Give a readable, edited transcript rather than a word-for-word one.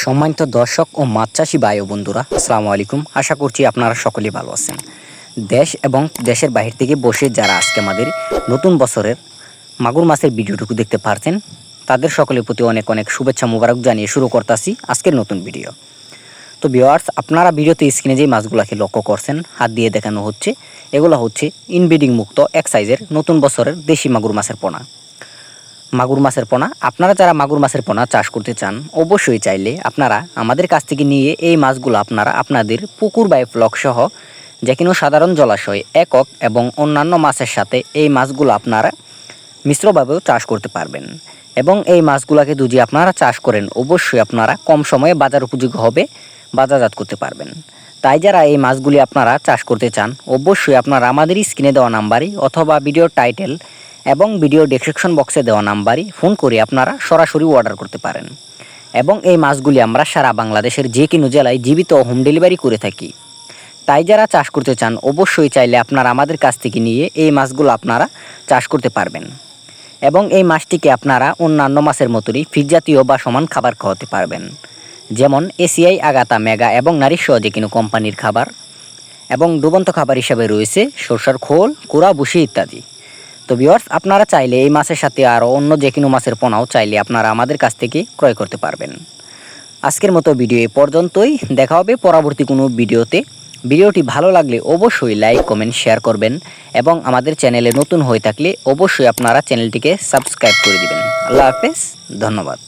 সম্মানিত দর্শক ও মাছ চাষি ভাই ও বন্ধুরা, আসসালামু আলাইকুম। আশা করছি আপনারা সকলেই ভালো আছেন। দেশ এবং দেশের বাহির থেকে বসে যারা আজকে আমাদের নতুন বছরের মাগুর মাছের ভিডিওটুকু দেখতে পারছেন, তাদের সকলের প্রতি অনেক অনেক শুভেচ্ছা মোবারক জানিয়ে শুরু করতেছি আজকের নতুন ভিডিও। তো ভিউয়ার্স, আপনারা ভিডিওতে স্ক্রিনে যেই মাছগুলোকে লক্ষ্য করছেন, হাত দিয়ে দেখানো হচ্ছে, এগুলো হচ্ছে ইনব্রিডিং মুক্ত এক সাইজের নতুন বছরের দেশি মাগুর মাছের পোনা। মাগুর মাছের পোনা, আপনারা যারা মাগুর মাছের পোনা চাষ করতে চান, অবশ্যই চাইলে আপনারা আমাদের কাছ থেকে নিয়ে এই মাছগুলো আপনারা আপনাদের পুকুর বা ফ্লক সহ যে কোনো সাধারণ জলাশয়, একক এবং অন্যান্য মাছের সাথে এই মাছগুলো আপনারা মিশ্রভাবেও চাষ করতে পারবেন। এবং এই মাছগুলোকে যদি আপনারা চাষ করেন, অবশ্যই আপনারা কম সময়ে বাজার উপযোগী হবে, বাজারজাত করতে পারবেন। তাই যারা এই মাছগুলি আপনারা চাষ করতে চান, অবশ্যই আপনারা আমাদের স্ক্রিনে দেওয়া নাম্বারই অথবা ভিডিওর টাইটেল এবং ভিডিও ডেসক্রিপশন বক্সে দেওয়া নাম্বারই ফোন করে আপনারা সরাসরি অর্ডার করতে পারেন। এবং এই মাছগুলি আমরা সারা বাংলাদেশের যে কোনো জেলায় জীবিত হোম ডেলিভারি করে থাকি। তাই যারা চাষ করতে চান, অবশ্যই চাইলে আপনারা আমাদের কাছ থেকে নিয়ে এই মাছগুলো আপনারা চাষ করতে পারবেন। এবং এই মাছটিকে আপনারা অন্যান্য মাছের মতোই ফিড জাতীয় বা সমান খাবার খাওয়াতে পারবেন, যেমন এসিআই, আগাতা, মেগা এবং নারিশ সহ যে কোনো কোম্পানির খাবার। এবং ডুবন্ত খাবার হিসাবে রয়েছে সরষার খোল, কুড়া, ভুসি ইত্যাদি। তো ভিউয়ার্স, আপনারা চাইলে এই মাছের সাথে আরও অন্য যে কোনো মাছের পোনাও চাইলে আপনারা আমাদের কাছ থেকে ক্রয় করতে পারবেন। আজকের মতো ভিডিও এই পর্যন্তই। দেখা হবে পরবর্তী কোনো ভিডিওতে। ভিডিওটি ভালো লাগলে অবশ্যই লাইক, কমেন্ট, শেয়ার করবেন এবং আমাদের চ্যানেলে নতুন হয়ে থাকলে অবশ্যই আপনারা চ্যানেলটিকে সাবস্ক্রাইব করে দিবেন। আল্লাহ হাফেজ, ধন্যবাদ।